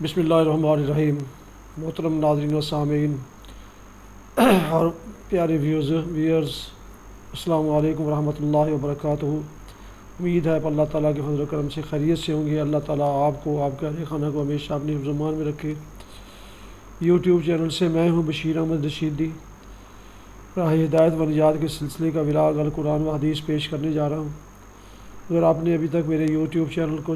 بسم اللہ الرحمن الرحیم۔ محترم ناظرین و سامعین اور پیارے ویورز، السلام علیکم ورحمۃ اللہ وبرکاتہ۔ امید ہے کہ اللہ تعالیٰ کے فضل و کرم سے خیریت سے ہوں گے۔ اللہ تعالیٰ آپ کو، آپ کے اہل خانہ کو ہمیشہ اپنی حفظ و امان میں رکھے۔ یوٹیوب چینل سے میں ہوں بشیر احمد رشیدی، راہ ہدایت و نجات کے سلسلے کا ولاگ القرآن و حدیث پیش کرنے جا رہا ہوں۔ اگر آپ نے ابھی تک میرے یوٹیوب چینل کو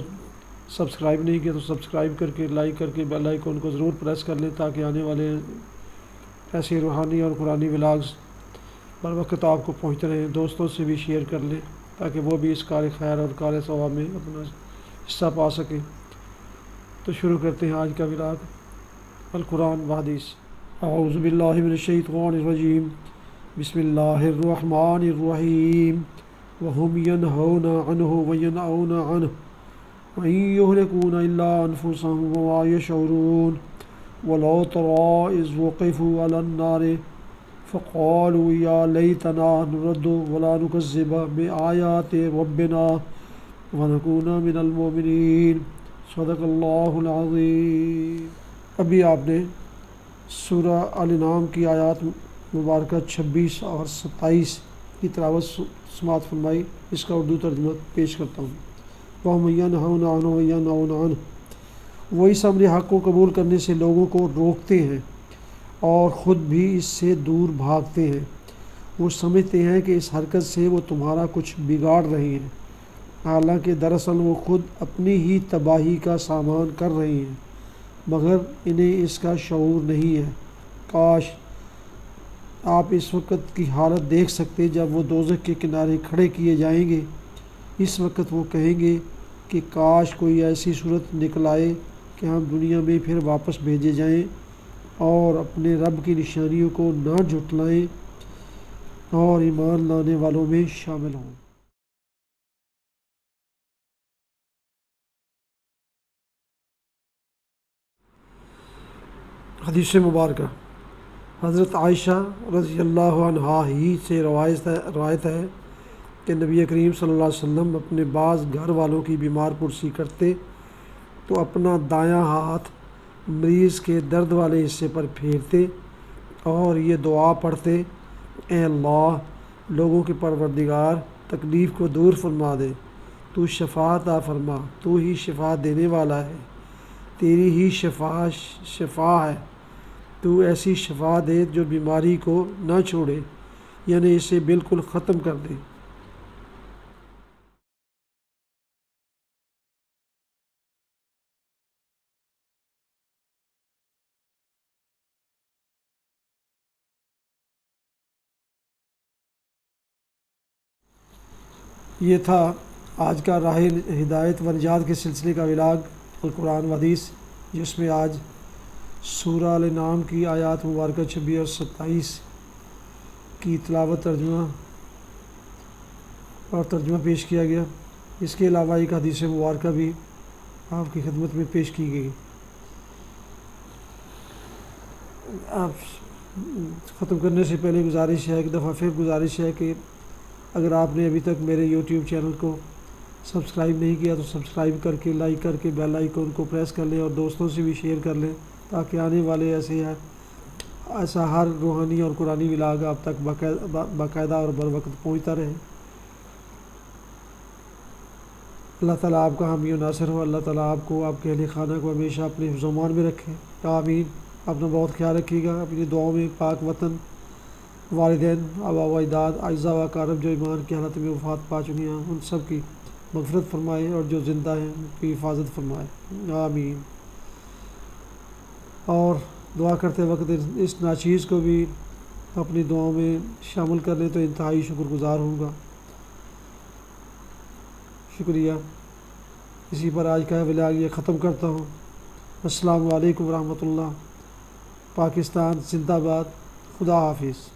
سبسکرائب نہیں کیا تو سبسکرائب کر کے، لائک کر کے بیل آئیکن کو ضرور پریس کر لیں تاکہ آنے والے ایسے روحانی اور قرآنی ولاگز بر وقت آپ کو پہنچتے رہیں۔ دوستوں سے بھی شیئر کر لیں تاکہ وہ بھی اس کار خیر اور کار ثواب میں اپنا حصہ پا سکیں۔ تو شروع کرتے ہیں آج کا ولاگ القرآن و حدیث۔ اعوذ باللہ من الشیطان الرجیم، بسم اللہ الرحمن الرحیم۔ وَهُمْ يَنْهَوْنَ عَنْهُ وَيَنْأَوْنَ عَنْهُ وَإِنْ يُهْلِكُونَ إِلَّا أَنفُسَهُمْ وَمَا يَشْعُرُونَ وَلَوْ تَرَىٰ إِذْ وُقِفُوا عَلَى النَّارِ فَقَالُوا يَا لَيْتَنَا نُرَدُّ وَلَا نُكَذِّبَ بِآيَاتِ رَبِّنَا وَنَكُونَ مِنَ الْمُؤْمِنِينَ۔ صدق اللہ العظیم۔ ابھی آپ نے سورہ الانعام کی آیات مبارکہ 26 اور 27 کی تلاوت سماعت فرمائی۔ اس کا اردو ترجمہ پیش کرتا ہوں۔ وَهُمْ يَنْهَوْنَ عَنْهُ وَيَنْأَوْنَ عَنْهُ، وہ اس امر حق کو قبول کرنے سے لوگوں کو روکتے ہیں اور خود بھی اس سے دور بھاگتے ہیں۔ وہ سمجھتے ہیں کہ اس حرکت سے وہ تمہارا کچھ بگاڑ رہے ہیں، حالانکہ دراصل وہ خود اپنی ہی تباہی کا سامان کر رہے ہیں، مگر انہیں اس کا شعور نہیں ہے۔ کاش آپ اس وقت کی حالت دیکھ سکتے جب وہ دوزخ کے کنارے کھڑے کیے جائیں گے۔ اس وقت وہ کہیں گے کہ کاش کوئی ایسی صورت نکل آئے کہ ہم دنیا میں پھر واپس بھیجے جائیں اور اپنے رب کی نشانیوں کو نہ جھٹلائیں اور ایمان لانے والوں میں شامل ہوں۔ حدیث مبارکہ۔ حضرت عائشہ رضی اللہ عنہا ہی سے روایت ہے کہ نبی کریم صلی اللہ علیہ وسلم اپنے بعض گھر والوں کی بیمار پرسی کرتے تو اپنا دایاں ہاتھ مریض کے درد والے حصے پر پھیرتے اور یہ دعا پڑھتے: اے اللہ، لوگوں کے پروردگار، تکلیف کو دور فرما دے، تو شفا عطا فرما، تو ہی شفا دینے والا ہے، تیری ہی شفا ہے، تو ایسی شفا دے جو بیماری کو نہ چھوڑے، یعنی اسے بالکل ختم کر دے۔ یہ تھا آج کا راہ ہدایت و نجات کے سلسلے کا ولاگ القرآن و حدیث، جس میں آج سورہ الانعام کی آیات مبارکہ 26 اور 27 کی تلاوت ترجمہ پیش کیا گیا۔ اس کے علاوہ ایک حدیث مبارکہ بھی آپ کی خدمت میں پیش کی گئی۔ آپ ختم کرنے سے پہلے گزارش ہے، ایک دفعہ پھر گزارش ہے کہ اگر آپ نے ابھی تک میرے یوٹیوب چینل کو سبسکرائب نہیں کیا تو سبسکرائب کر کے، لائک کر کے بیل آئیکن کو پریس کر لیں اور دوستوں سے بھی شیئر کر لیں تاکہ آنے والے ایسا ہر روحانی اور قرآنی ولاگ آپ تک باقاعدہ اور بر وقت پہنچتا رہے۔ اللہ تعالیٰ آپ کا حامی و ناصر ہو۔ اللہ تعالیٰ آپ کو، آپ کے اہل خانہ کو ہمیشہ اپنے حفظ و امان میں رکھے۔ آمین۔ اپنا بہت خیال رکھیے گا۔ اپنی دعاؤں میں پاک وطن، والدین، آبا و اجداد، اعزاء و اقارب جو ایمان کی حالت میں وفات پا چکے ہیں ان سب کی مغفرت فرمائے اور جو زندہ ہیں ان کی حفاظت فرمائے۔ آمین۔ اور دعا کرتے وقت اس ناچیز کو بھی اپنی دعاؤں میں شامل کر لیں تو انتہائی شکر گزار ہوں گا۔ شکریہ۔ اسی پر آج کا ولاگ یہ ختم کرتا ہوں۔ السلام علیکم ورحمۃ اللہ۔ پاکستان زندہ باد۔ خدا حافظ۔